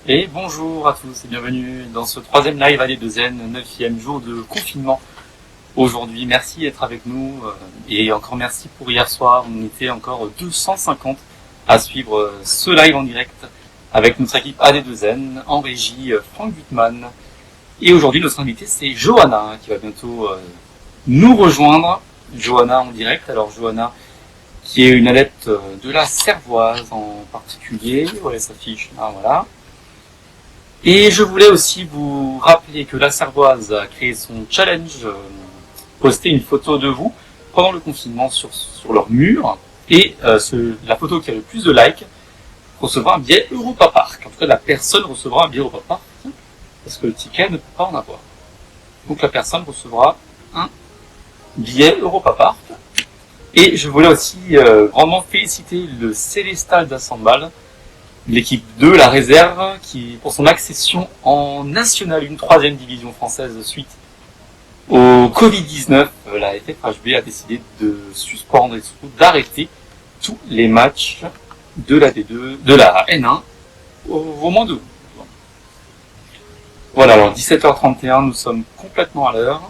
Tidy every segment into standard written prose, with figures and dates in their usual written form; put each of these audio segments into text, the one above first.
Et bonjour à tous et bienvenue dans ce troisième live AD2N, 9e jour de confinement aujourd'hui. Merci d'être avec nous et encore merci pour hier soir. On était encore 250 à suivre ce live en direct avec notre équipe AD2N en régie Franck Gutmann. Et aujourd'hui notre invité c'est Johanna qui va bientôt nous rejoindre. Johanna en direct. Alors Johanna qui est une adepte de la cervoise en particulier. Ouais, ça s'affiche là, voilà. Et je voulais aussi vous rappeler que la Cervoise a créé son challenge, posté une photo de vous pendant le confinement sur leur mur, et la photo qui a le plus de likes recevra un billet Europa Park. En tout cas, la personne recevra un billet Europa Park, parce que le ticket ne peut pas en avoir. Donc la personne recevra un billet Europa Park. Et je voulais aussi grandement féliciter le Célestal d'Assembal, l'équipe 2, la réserve, qui pour son accession en National 1, 3e division française suite au Covid-19, la FFHB a décidé de suspendre et surtout d'arrêter tous les matchs de la D2, de la N1 au mois d'août. Voilà, alors 17h31, nous sommes complètement à l'heure.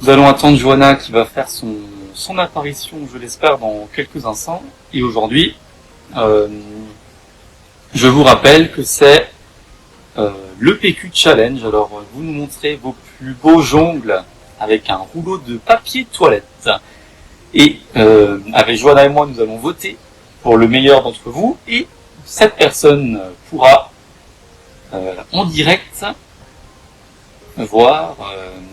Nous allons attendre Johanna qui va faire son apparition, je l'espère, dans quelques instants. Et aujourd'hui, je vous rappelle que c'est le PQ Challenge. Alors, vous nous montrez vos plus beaux jongles avec un rouleau de papier toilette. Et avec Johanna et moi, nous allons voter pour le meilleur d'entre vous. Et cette personne pourra en direct voir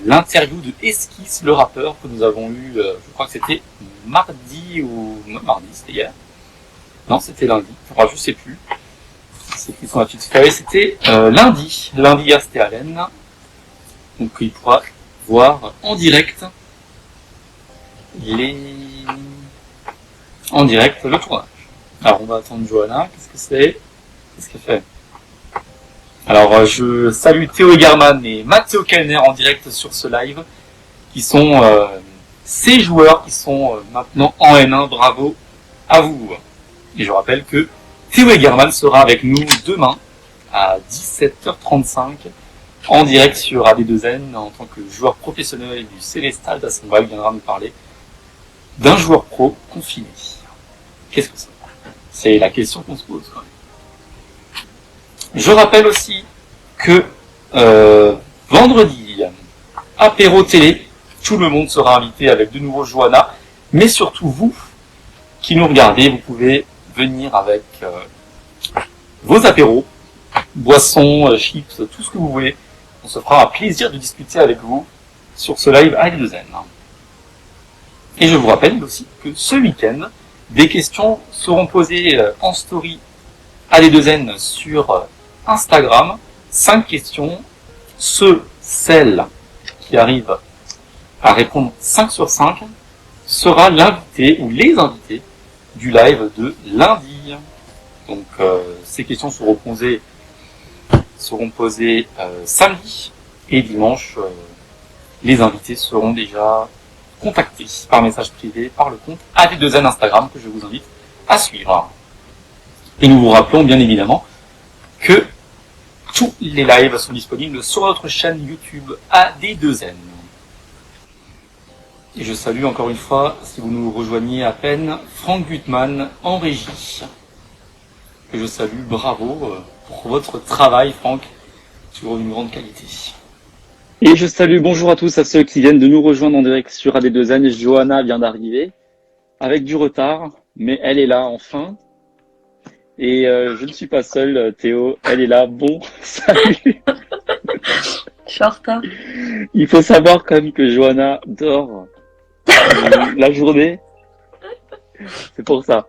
l'interview de Esquisse, le rappeur, que nous avons eu, je crois que c'était mardi, c'était hier. Non, c'était lundi. Enfin, je sais plus. C'est écrit sur la petite feuille. C'était lundi. Lundi hier, c'était à Rennes. Donc il pourra voir en direct le tournage. Alors on va attendre Johanna. Qu'est-ce que c'est? Qu'est-ce qu'elle fait? Alors je salue Théo Egerman et Matteo Kellner en direct sur ce live, qui sont ces joueurs qui sont maintenant en N1. Bravo à vous. Et je rappelle que Théo Egerman sera avec nous demain à 17h35 en direct sur AD2N en tant que joueur professionnel du Célestal d'Assembal. Il viendra nous parler d'un joueur pro confiné. Qu'est-ce que c'est? C'est la question qu'on se pose quand même. Je rappelle aussi que vendredi, apéro télé, tout le monde sera invité avec de nouveau Johanna, mais surtout vous qui nous regardez, vous pouvez venir avec vos apéros, boissons, chips, tout ce que vous voulez. On se fera un plaisir de discuter avec vous sur ce live AD2N. Et je vous rappelle aussi que ce week-end, des questions seront posées en story AD2N sur Instagram. 5 questions. Celle qui arrive à répondre 5 sur 5 sera l'invité ou les invités du live de lundi. Donc ces questions seront posées samedi et dimanche. Les invités seront déjà contactés par message privé par le compte AD2N Instagram que je vous invite à suivre. Et nous vous rappelons bien évidemment que tous les lives sont disponibles sur notre chaîne YouTube AD2N. Et je salue encore une fois, si vous nous rejoignez à peine, Franck Gutmann en régie. Que je salue, bravo pour votre travail, Franck, toujours d'une grande qualité. Et je salue, bonjour à tous, à ceux qui viennent de nous rejoindre en direct sur AD2N. Johanna vient d'arriver, avec du retard, mais elle est là enfin. Et je ne suis pas seul, Théo, elle est là. Bon, salut. Je suis en retard. Il faut savoir quand même que Johanna dort la journée. C'est pour ça.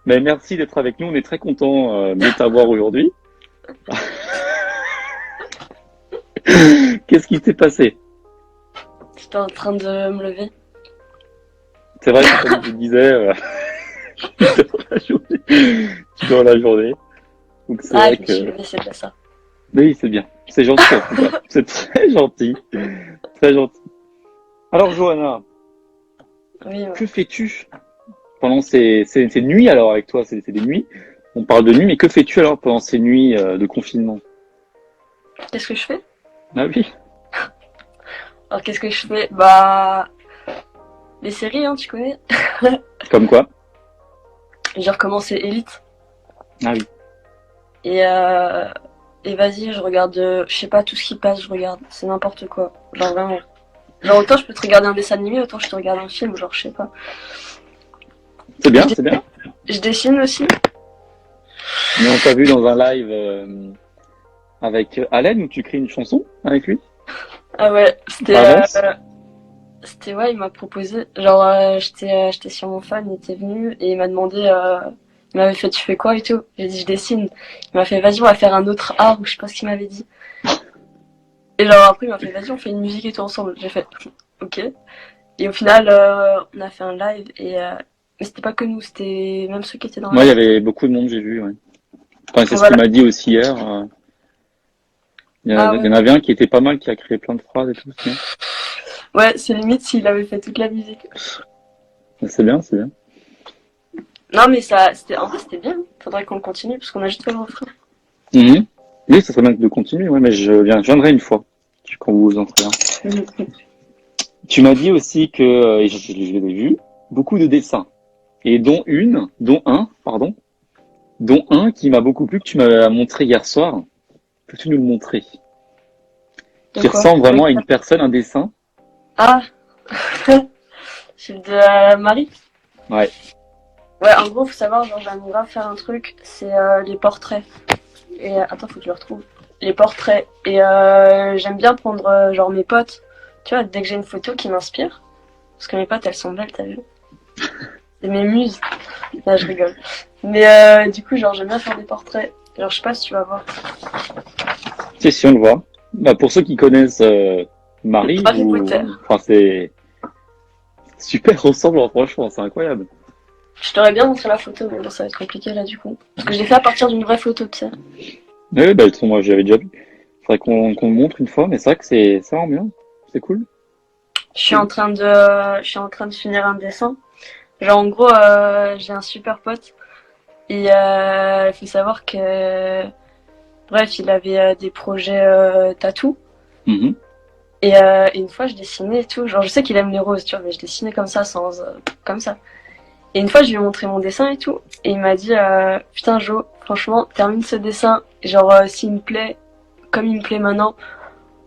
Mais merci d'être avec nous, on est très contents de t'avoir aujourd'hui. Qu'est-ce qui s'est passé? J'étais en train de me lever. C'est vrai que comme je disais, tu dors la journée. Donc c'est vrai je me suis levée, c'est pas ça. Oui, c'est bien. C'est gentil en tout cas. C'est très gentil. Très gentil. Alors Johanna, Oui, ouais. que fais-tu pendant ces nuits alors avec toi? C'est des nuits. On parle de nuit, mais que fais-tu alors pendant ces nuits de confinement? Qu'est-ce que je fais? Ah oui, Alors, qu'est-ce que je fais? Bah, les séries, hein, tu connais. comme quoi? J'ai recommencé Elite. Ah oui. Et, et vas-y, je regarde, je sais pas, tout ce qui passe, je regarde. C'est n'importe quoi. Genre vraiment. Genre autant je peux te regarder un dessin animé, autant je te regarde un film, genre je sais pas. C'est bien, Je, c'est bien. je dessine aussi. Mais on t'a vu dans un live avec Allen où tu crées une chanson avec lui? Ah ouais, Avance? c'était ouais, il m'a proposé. Genre j'étais sur mon fan, il était venu et il m'a demandé, il m'avait fait tu fais quoi et tout. J'ai dit je dessine. Il m'a fait vas-y on va faire un autre art ou je sais pas ce qu'il m'avait dit. Et genre après il m'a fait vas-y on fait une musique et tout ensemble. J'ai fait ok. Et au final on a fait un live et mais c'était pas que nous, c'était même ceux qui étaient dans le Moi, il y live. avait beaucoup de monde, j'ai vu. Ouais. Enfin, c'est ce qu'il Voilà. m'a dit aussi hier. Ah Il y ouais. en avait un qui était pas mal, qui a créé plein de phrases et tout. Ouais, c'est limite s'il avait fait toute la musique. C'est bien, c'est bien. Non, mais ça, c'était, en vrai, c'était bien. Faudrait qu'on le continue parce qu'on a juste fait le refrain. Mhm. Oui, ça serait bien de continuer, ouais, mais je viendrai une fois, quand vous en ferez un. Tu m'as dit aussi que, et je l'ai vu, beaucoup de dessins. Et dont un qui m'a beaucoup plu, que tu m'as montré hier soir. Peux-tu nous le montrer? De Qui quoi? ressemble vraiment à une personne, un dessin. Ah, c'est de Marie. Ouais. Ouais, en gros, faut savoir, genre, j'aimerais grave faire un truc, c'est les portraits. Et attends, faut que je le retrouve. Les portraits. Et j'aime bien prendre, genre, mes potes. Tu vois, dès que j'ai une photo qui m'inspire, parce que mes potes, elles sont belles, t'as vu? C'est mes muses. Là, je rigole. Mais du coup, genre, j'aime bien faire des portraits. Genre, je sais pas si tu vas voir. Si, on le voit. Bah, pour ceux qui connaissent Marie, Harry Potter. enfin, c'est super ressemblant, franchement, c'est incroyable. Je t'aurais bien montré la photo, mais bon, ça va être compliqué là du coup. Parce que je l'ai fait à partir d'une vraie photo, tu sais. Oui, bah, de toute façon, moi, j'avais déjà vu. Faudrait qu'on le montre une fois, mais c'est vrai que ça rend bien. C'est cool. Je suis en train de finir un dessin. Genre en gros, j'ai un super pote et il faut savoir que, bref, il avait des projets tatou. Mhm. Et une fois, je dessinais et tout. Genre, je sais qu'il aime les roses, tu vois, mais je dessinais comme ça, sans, comme ça. Et une fois, je lui ai montré mon dessin et tout. Et il m'a dit, putain, Jo, franchement, termine ce dessin. Genre, s'il me plaît, comme il me plaît maintenant,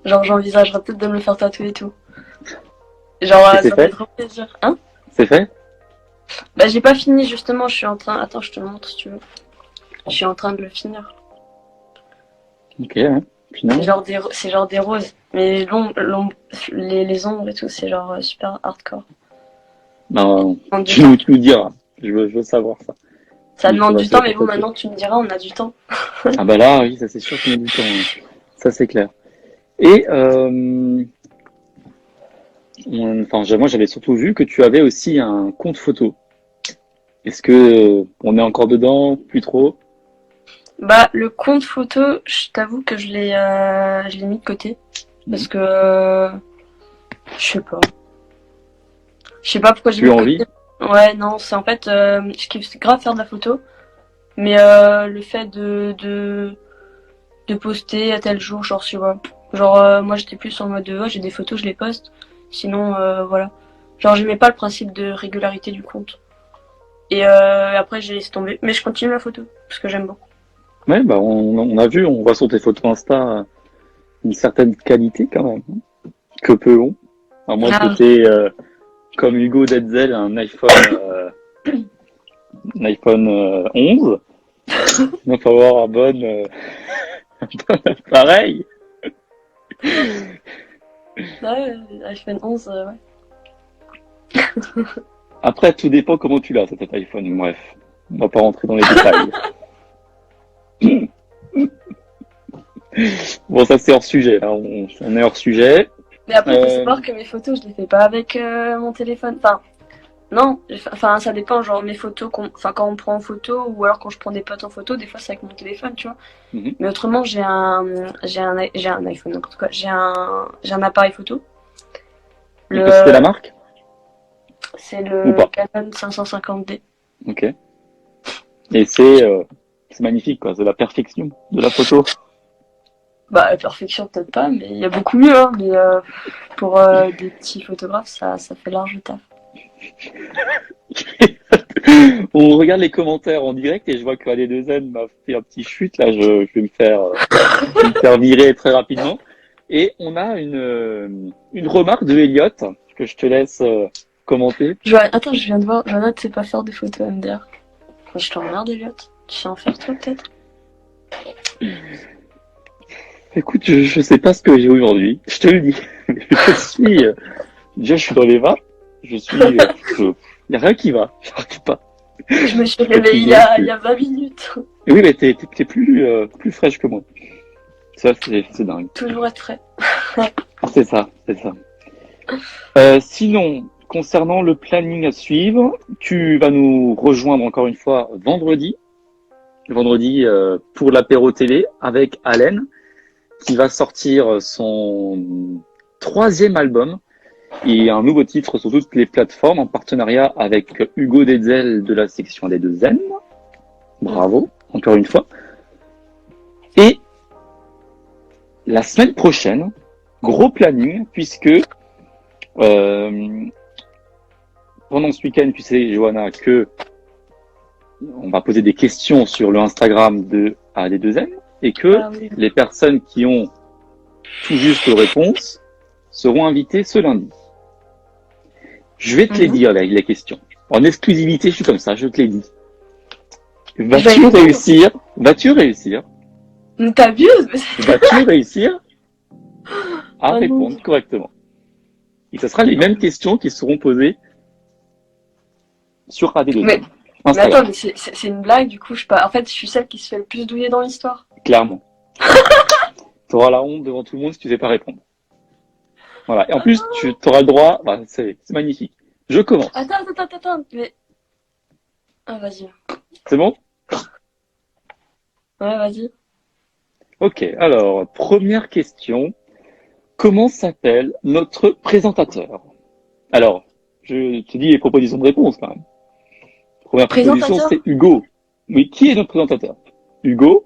genre, j'envisagerais peut-être de me le faire tatouer et tout. Genre, Et c'est ça me fait fait? trop plaisir. Hein? C'est fait? Bah, j'ai pas fini, justement, je suis en train. Attends, je te le montre si tu veux. Je suis en train de le finir. Ok, ouais. Finalement. C'est genre des roses. Mais les ombres et tout, c'est genre super hardcore. Non, Ça demande du temps. tu nous diras. Je veux savoir ça. Ça Il demande faudra du se le temps, mais faire bon, tatouer. maintenant tu me diras, on a du temps. Ah bah là, oui, ça c'est sûr qu'on a du temps. Ouais. Ça c'est clair. Et enfin, moi j'avais surtout vu que tu avais aussi un compte photo. Est-ce que on est encore dedans? Plus trop? Bah, le compte photo, je t'avoue que je l'ai mis de côté. Parce Mhm. que, je sais pas. Je sais pas pourquoi j'ai mis Plus de envie? côté. Ouais, non, c'est en fait, je kiffe grave faire de la photo. Mais le fait de poster à tel jour, genre, tu vois. Genre, moi j'étais plus en mode de, oh, j'ai des photos, je les poste. Sinon, voilà. Genre, j'aimais pas le principe de régularité du compte. Et après, j'ai laissé tomber. Mais je continue la photo, parce que j'aime beaucoup. Ouais, bah on a vu, on voit sur tes photos Insta une certaine qualité quand même. Que peu ont. À moins que Ah, t'aies, comme Hugo Detzel, un iPhone 11. Il va falloir un un bon appareil. ouais, iPhone 11, ouais. Après, tout dépend comment tu l'as, cet iPhone. Bref, on va pas rentrer dans les détails. Bon, ça c'est hors sujet. Là. On est hors sujet. Mais après, il faut Euh, savoir que mes photos, je les fais pas avec mon téléphone. Enfin, non, enfin, ça dépend. Genre, mes photos, enfin, quand on me prend en photo ou alors quand je prends des potes en photo, des fois c'est avec mon téléphone, tu vois. mhm. Mais autrement, j'ai un iPhone, n'importe quoi. J'ai un appareil photo. On peut citer la Le, marque c'est ou le pas? Canon 550D. Ok. Et c'est c'est magnifique, quoi. C'est la perfection de la photo. Bah, la perfection, peut-être pas, mais il y a beaucoup mieux, hein. Mais pour des petits photographes, ça fait large taf. On regarde les commentaires en direct et je vois que AD2N m'a fait un petit chute. Là, je vais me faire virer très rapidement. Et on a une remarque de Elliot que je te laisse commenter. Attends, je viens de voir. Johanna, tu sais pas faire des photos MDR. Je t'emmerde, Elliot. Tu sais en faire, toi, peut-être? Écoute, je sais pas ce que j'ai aujourd'hui. Je te le dis. Déjà, je suis dans les vapes. Y a rien qui va. J'arrive pas. Je me suis réveillée il y a 20 minutes. Et oui, mais t'es plus fraîche que moi. Ça, c'est dingue. Toujours être frais. C'est ça. Sinon, concernant le planning à suivre, tu vas nous rejoindre encore une fois vendredi pour l'apéro télé avec Allen, qui va sortir son 3e album et un nouveau titre sur toutes les plateformes en partenariat avec Hugo Detzel de la section des 2N. Bravo, encore une fois. Et la semaine prochaine, gros planning, puisque pendant ce week-end, tu sais, Johanna, que on va poser des questions sur le Instagram de AD2N et que les personnes qui ont tout juste réponse seront invitées ce lundi. Je vais te les dire, les questions. En exclusivité, je suis comme ça, je te les dis. Vas-tu réussir T'abuses, Vas-tu réussir à répondre correctement? Et ce sera les mêmes questions qui seront posées sur AD2N. Mais attends, mais c'est une blague, du coup, en fait, je suis celle qui se fait le plus douiller dans l'histoire. Clairement. Tu auras la honte devant tout le monde si tu ne sais pas répondre. Voilà. Et en plus, tu auras le droit, bah, c'est magnifique. Je commence. Attends, mais... Ah, vas-y. C'est bon? Ouais, vas-y. Ok, alors, première question. Comment s'appelle notre présentateur? Alors, je te dis les propositions de réponse quand même. Première proposition, c'est Hugo. Oui, qui est notre présentateur? Hugo,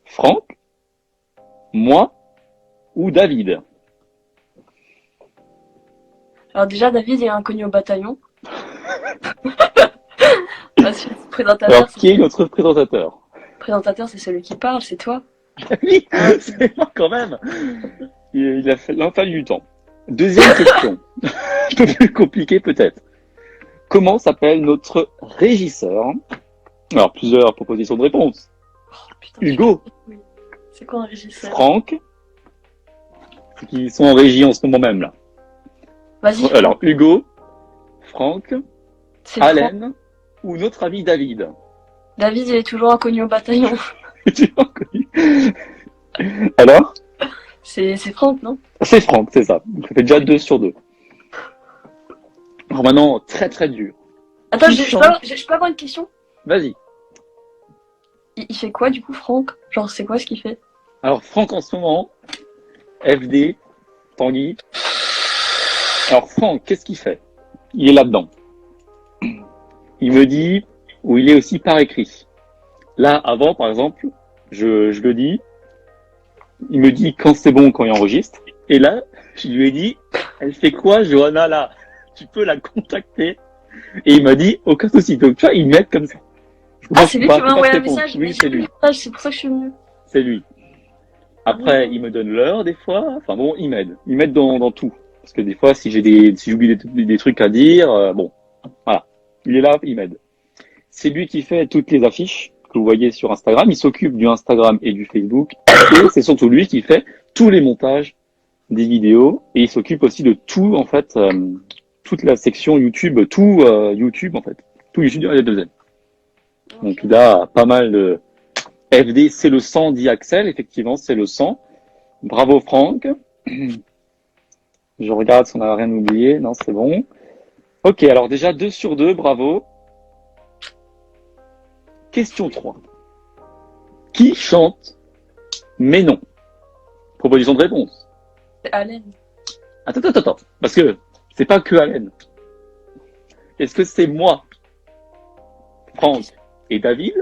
Franck, moi ou David? Alors déjà, David, il est inconnu au bataillon. Parce que le présentateur, alors, qui est notre présentateur? Le présentateur, c'est celui qui parle, c'est toi. Oui, c'est moi quand même. Il a fallu du temps. Deuxième question, un peu plus compliqué peut-être. Comment s'appelle notre régisseur? Alors, plusieurs propositions de réponse. Oh, putain, Hugo. Oui. C'est quoi un régisseur? Franck. Qui sont en régie en ce moment même là. Vas-y. Alors, Hugo, Franck, Allen Franck. ou notre ami David? David, il est toujours inconnu au bataillon. Alors? C'est Franck, non? C'est Franck, c'est ça. Donc, ça fait déjà 2 sur 2. Alors maintenant, très très dur. Attends, je peux avoir une question? Vas-y. Il fait quoi du coup, Franck? Genre, c'est quoi ce qu'il fait? Alors, Franck en ce moment, FD, Tanguy. Alors, Franck, qu'est-ce qu'il fait? Il est là-dedans. Il me dit, ou il est aussi par écrit. Là, avant, par exemple, je le dis, il me dit quand c'est bon, quand il enregistre. Et là, je lui ai dit, elle fait quoi, Johanna, là? Tu peux la contacter. Et il m'a dit, aucun souci. Donc, tu vois, il m'aide comme ça. C'est lui qui m'a envoyé un message? Oui, c'est lui. C'est pour ça que je suis venue. C'est lui. Après, il me donne l'heure, des fois. Enfin bon, il m'aide. Il m'aide dans tout. Parce que des fois, si j'oublie des trucs à dire, bon. Voilà. Il est là, il m'aide. C'est lui qui fait toutes les affiches que vous voyez sur Instagram. Il s'occupe du Instagram et du Facebook. Et c'est surtout lui qui fait tous les montages des vidéos. Et il s'occupe aussi de tout, en fait, toute la section YouTube, tout YouTube, en fait. Tout YouTube de AD2N. Donc il a pas mal de... FD, c'est le sang, dit Axel. Effectivement, c'est le sang. Bravo, Franck. Je regarde si on n'a rien oublié. Non, c'est bon. Ok, alors déjà 2 sur 2, bravo. Question 3. Qui chante mais non? Proposition de réponse. C'est Allen. Attends. Parce que c'est pas que Allen. Est-ce que c'est moi, Franck et David?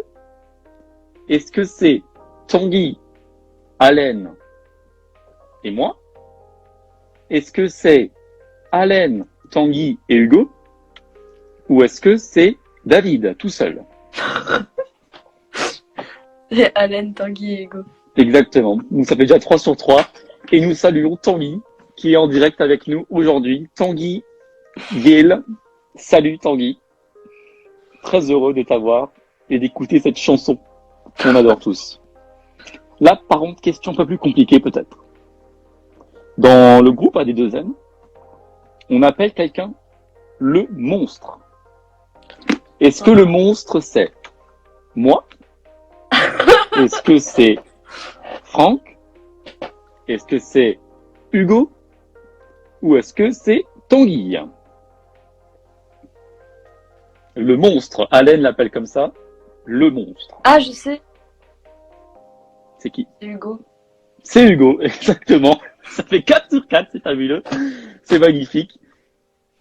Est-ce que c'est Tanguy, Allen et moi? Est-ce que c'est Allen, Tanguy et Hugo? Ou est-ce que c'est David, tout seul? C'est Allen, Tanguy et Hugo. Exactement. Donc ça fait déjà 3 sur 3. Et nous saluons Tanguy, qui est en direct avec nous aujourd'hui. Tanguy Gill. Salut Tanguy. Très heureux de t'avoir et d'écouter cette chanson qu'on adore tous. Là, par contre, question un peu plus compliquée peut-être. Dans le groupe AD2M, on appelle quelqu'un le monstre. Est-ce que le monstre c'est moi? Est-ce que c'est Franck? Est-ce que c'est Hugo? Ou est-ce que c'est Tanguy? Le monstre, Allen l'appelle comme ça, le monstre. Ah, je sais, C'est qui? c'est Hugo. C'est Hugo, exactement. Ça fait 4 sur 4, c'est fabuleux. C'est magnifique.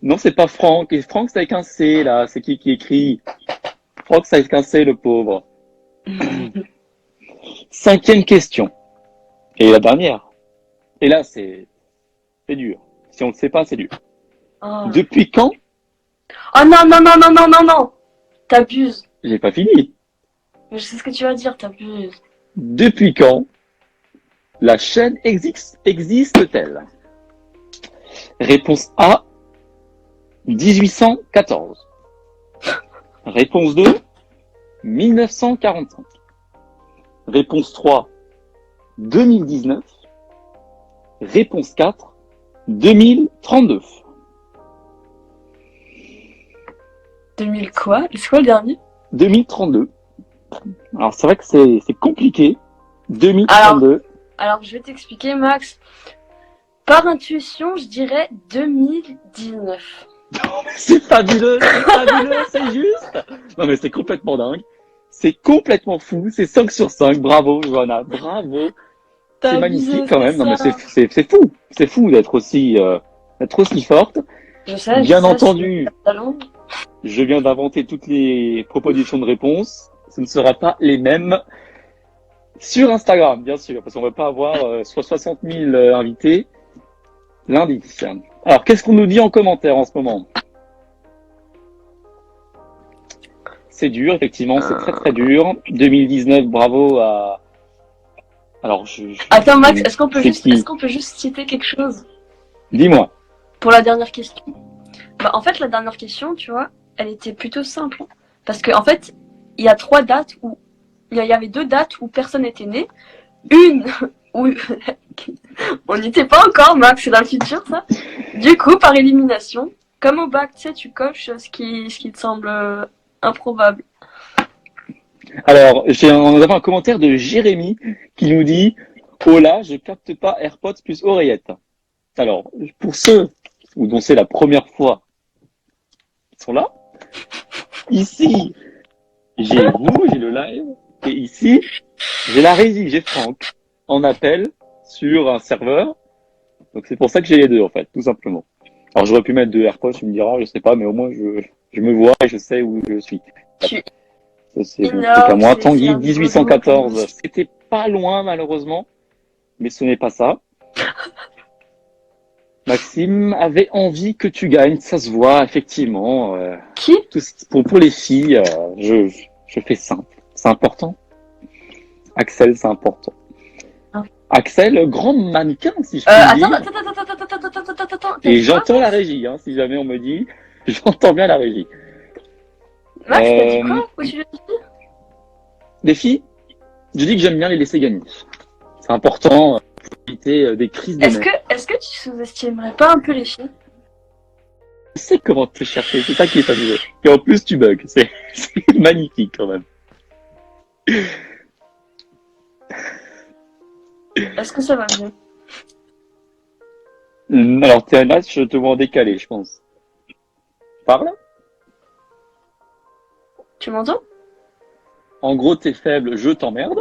Non, c'est pas Franck. Et Franck, c'est avec un C, là. C'est qui écrit? Franck, c'est avec un C, le pauvre. 5e question. Et la dernière. Et là, c'est dur. Si on le sait pas, c'est dur. Oh. Depuis quand? Oh non, non, non, non, non, non, non. T'abuses. J'ai pas fini. Mais je sais ce que tu vas dire, t'abuses. Depuis quand la chaîne existe-t-elle? Réponse A, 1814. Réponse 2, 1945. Réponse 3, 2019. Réponse 4, 2032. 2000 quoi? C'est quoi le dernier? 2032. Alors c'est vrai que c'est compliqué. 2032. Alors, je vais t'expliquer, Max. Par intuition, je dirais 2019. C'est fabuleux, c'est juste. Non mais c'est complètement dingue. C'est complètement fou. C'est 5 sur 5. Bravo, Johanna. Bravo. C'est magnifique quand même. Non mais c'est fou. C'est fou d'être aussi forte. Je sais. Bien je sais, entendu, c'est talent. je viens d'inventer toutes les propositions de réponse. Ce ne sera pas les mêmes sur Instagram, bien sûr, parce qu'on ne va pas avoir soit 60 000 invités lundi. Alors, qu'est-ce qu'on nous dit en commentaire en ce moment? C'est dur, effectivement, c'est très très dur. 2019, bravo à... Alors, Attends, Max, est-ce qu'on peut c'est juste citer quelque chose Dis-moi. pour la dernière question? Bah, en fait, la dernière question, tu vois, elle était plutôt simple. Parce que, en fait, il y a 3 dates où... Il y avait 2 dates où personne n'était né. Une où... On n'y était pas encore, Max, c'est dans le futur, ça. Du coup, par élimination, comme au bac, tu sais, tu coches ce qui te semble improbable. Alors, on avait un commentaire de Jérémy qui nous dit « Oh là, je capte pas AirPods plus oreillette ». Alors, pour ceux dont c'est la première fois qui sont là, ici, j'ai vous, j'ai le live, et ici, j'ai la régie, j'ai Franck, en appel sur un serveur. Donc c'est pour ça que j'ai les deux, en fait, tout simplement. Alors j'aurais pu mettre 2 AirPods, tu me diras, je sais pas, mais au moins je me vois et je sais où je suis. Tu Ça, c'est bon, c'est qu'à moi. Tanguy, 1814, c'était pas loin malheureusement, mais ce n'est pas ça. Maxime avait envie que tu gagnes, ça se voit effectivement. Qui? Pour les filles, je fais simple. C'est important. Axel, c'est important. Ah. Axel, grand mannequin, si je puis dire. Attends. Et j'entends la régie, hein, si jamais on me dit. J'entends bien la régie. Max, t'as dit quoi? Où tu l'as dit? Les filles, je dis que j'aime bien les laisser gagner. C'est important pour éviter des crises de nerfs. Est-ce que tu sous-estimerais pas un peu les filles? Je sais comment te chercher, c'est ça qui est fabuleux. Et en plus, tu bugs. C'est magnifique quand même. Est-ce que ça va mieux? Alors, là, je te vois en décalé, je pense. Parle. Tu m'entends? En gros, t'es faible, je t'emmerde.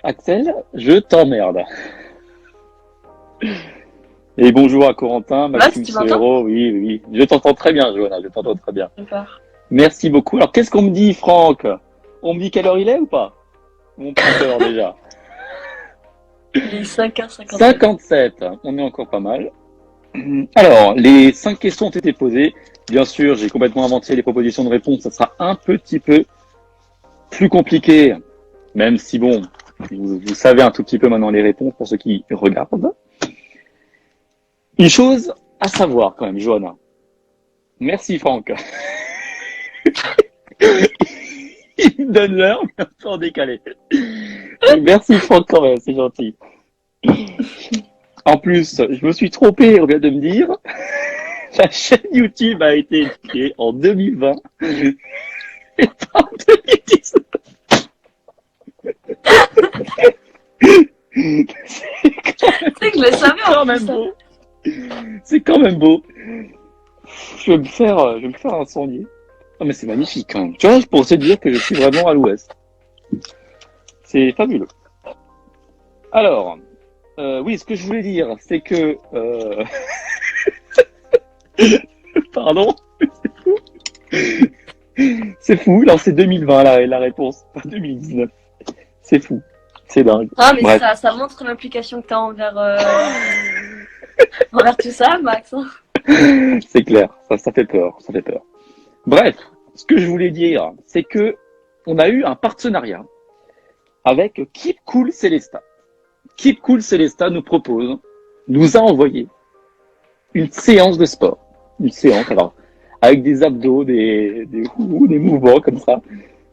Axel, je t'emmerde. Et bonjour à Corentin, Maxime Severo, oui. Je t'entends très bien, Johanna, je t'entends très bien. Super. Merci beaucoup. Alors, qu'est-ce qu'on me dit, Franck? On me dit quelle heure il est ou pas? mon compteur déjà. Il est 5h57. 57, on est encore pas mal. Alors, les 5 questions ont été posées. Bien sûr, j'ai complètement inventé les propositions de réponse. Ça sera un petit peu plus compliqué, même si bon, vous savez un tout petit peu maintenant les réponses pour ceux qui regardent. Une chose à savoir quand même, Johanna. Merci Franck. Il me donne l'heure, mais un peu en décalé. Merci Franck quand même, c'est gentil. En plus, je me suis trompé, on vient de me dire. La chaîne YouTube a été créée en 2020 et pas en 2019. C'est que je le savais Quand en même plus. beau. C'est quand même beau. Je vais me faire incendier. Non mais c'est magnifique quand même. Tu vois, pour se dire que je suis vraiment à l'ouest. C'est fabuleux. Alors, oui, ce que je voulais dire, c'est que... Pardon. C'est fou, là c'est 2020 la réponse, pas 2019. C'est fou, c'est dingue. Ah, mais Bref. ça montre l'implication que t'as envers tout ça, Max. Hein. C'est clair, ça fait peur, ça fait peur. Bref, ce que je voulais dire, c'est que on a eu un partenariat avec Keep Cool Célestat. Keep Cool Célestat nous a envoyé une séance de sport. Une séance, alors, avec des abdos, des mouvements comme ça.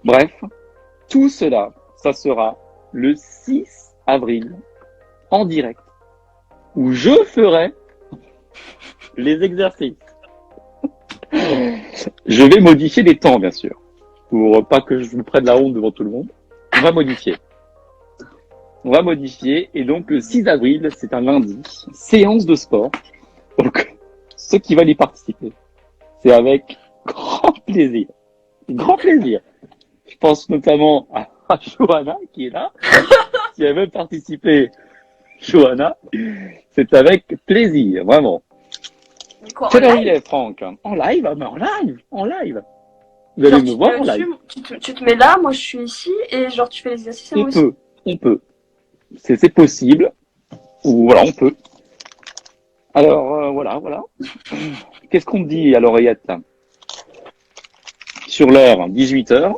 Bref, tout cela, ça sera le 6 avril, en direct, où je ferai les exercices. Je vais modifier les temps, bien sûr, pour pas que je vous prenne la honte devant tout le monde. On va modifier. Et donc le 6 avril, c'est un lundi, séance de sport. Donc, ceux qui veulent y participer, c'est avec grand plaisir. Grand plaisir. Je pense notamment à Johanna qui est là. Si elle veut participer, Johanna, c'est avec plaisir, vraiment. Quoi, Quelle heure il est, Franck? En live? Mais en live. Vous allez me voir en live. Tu te mets là, moi je suis ici, et genre tu fais les exercices et moi aussi. On peut. C'est possible. Ou voilà, on peut. Alors, voilà. Qu'est-ce qu'on te dit à l'oreillette, là? Sur l'heure, 18h.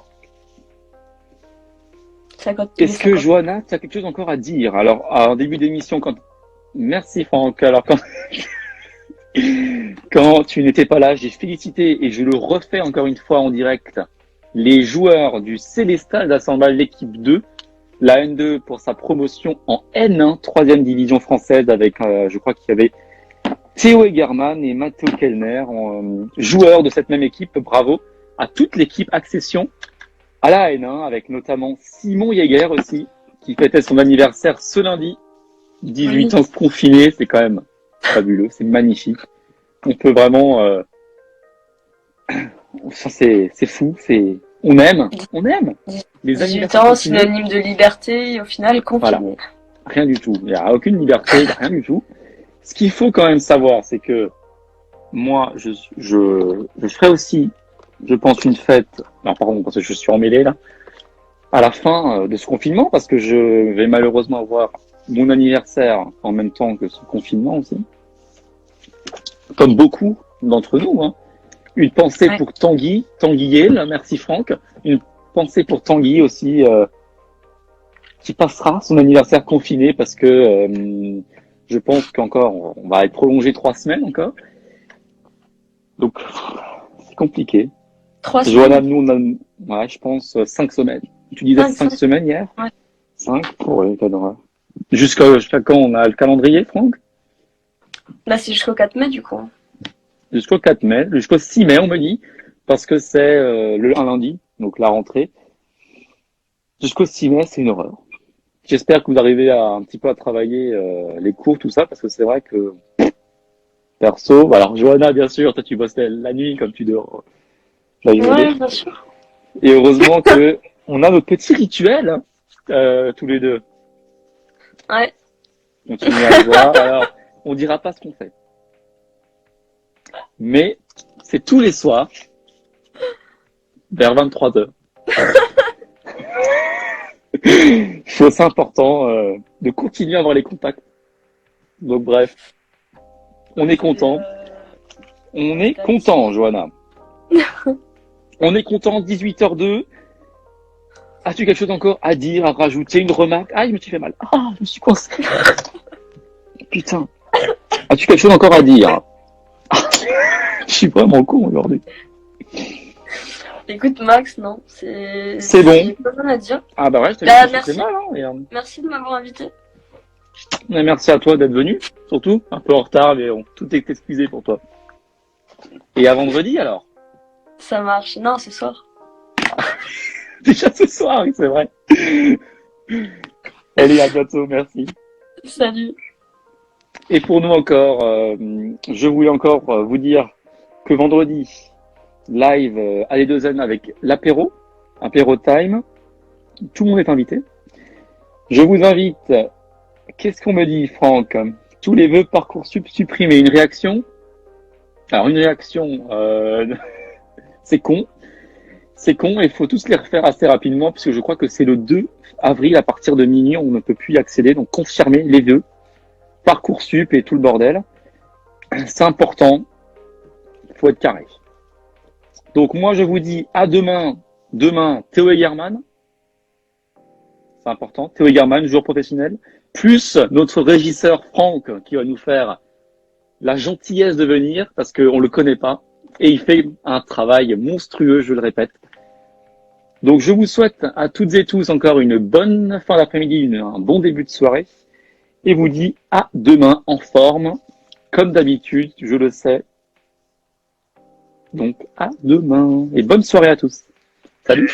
Est-ce que, Johanna, tu as quelque chose encore à dire? Alors, en début d'émission, merci Franck. Alors, quand tu n'étais pas là, j'ai félicité, et je le refais encore une fois en direct, les joueurs du Célestat d'Assemblage l'équipe 2, la N2 pour sa promotion en N1, 3e division française, avec, je crois qu'il y avait Théo Egerman et Matteo Kellner, joueurs de cette même équipe. Bravo à toute l'équipe Accession à la N1, avec notamment Simon Jäger aussi, qui fêtait son anniversaire ce lundi. 18 ans confiné, c'est quand même fabuleux, c'est magnifique. On peut vraiment... ça c'est fou, on aime. Les 18 ans, synonyme de liberté, et au final, confiné. Voilà. Rien du tout, il n'y a aucune liberté, rien du tout. Ce qu'il faut quand même savoir, c'est que moi, je ferai aussi, je pense, une fête, non pardon, parce que je suis emmêlé là, à la fin de ce confinement, parce que je vais malheureusement avoir mon anniversaire en même temps que ce confinement aussi. Comme beaucoup d'entre nous, hein. Une pensée pour Tanguy là, merci Franck. Une pensée pour Tanguy aussi, qui passera son anniversaire confiné parce que je pense qu'encore on va être prolongé 3 semaines encore. Donc c'est compliqué. 3 semaines. Johanna, nous on a, je pense 5 semaines. Tu disais 5 semaines hier. Ouais. 5 pour les cadres. Jusqu'à quand on a le calendrier, Franck? Là, c'est jusqu'au 4 mai, du coup. Jusqu'au 4 mai, jusqu'au 6 mai, on me dit, parce que c'est un lundi, donc la rentrée. Jusqu'au 6 mai, c'est une horreur. J'espère que vous arrivez un petit peu à travailler les cours, tout ça, parce que c'est vrai que perso, alors Johanna, bien sûr, toi tu bosses la nuit comme tu dors la journée. Ouais, bien sûr. Et heureusement que on a notre petit rituel tous les deux. Ouais. Continue à le voir. Alors, on dira pas ce qu'on fait. Mais c'est tous les soirs, vers 23h. C'est important de continuer à avoir les contacts. Donc bref, on est content. On est content, Johanna. On est content, 18h02. As-tu quelque chose encore à dire, à rajouter, une remarque? Ah, je me suis fait mal. Ah, je me suis coincé. Putain. As-tu quelque chose encore à dire? Je suis vraiment con aujourd'hui. Écoute, Max, non, C'est bon. j'ai pas rien à dire. Ah bah ouais, je t'ai Bah, fait merci. mal. Hein, Merci de m'avoir invité. et merci à toi d'être venu, surtout. Un peu en retard, mais bon, tout est excusé pour toi. Et à vendredi alors? Ça marche. Non, ce soir. Déjà ce soir, oui, c'est vrai. Allez, à bientôt, merci. Salut. Et pour nous encore, je voulais encore vous dire que vendredi, live à l'E2N avec l'apéro, apéro time. Tout le monde est invité. Je vous invite, qu'est-ce qu'on me dit, Franck? Tous les vœux Parcoursup supprimés. Une réaction? Alors, une réaction, c'est con. C'est con et il faut tous les refaire assez rapidement puisque je crois que c'est le 2 avril à partir de minuit, on ne peut plus y accéder. Donc, confirmez les vœux. Parcoursup et tout le bordel. C'est important. Il faut être carré. Donc moi je vous dis à demain. Demain, Théo Egerman. C'est important. Théo Egerman, joueur professionnel. Plus notre régisseur Franck qui va nous faire la gentillesse de venir parce qu'on le connaît pas. Et il fait un travail monstrueux, je le répète. Donc je vous souhaite à toutes et tous encore une bonne fin d'après-midi, un bon début de soirée. Et vous dis à demain en forme, comme d'habitude, je le sais. Donc à demain et bonne soirée à tous. Salut.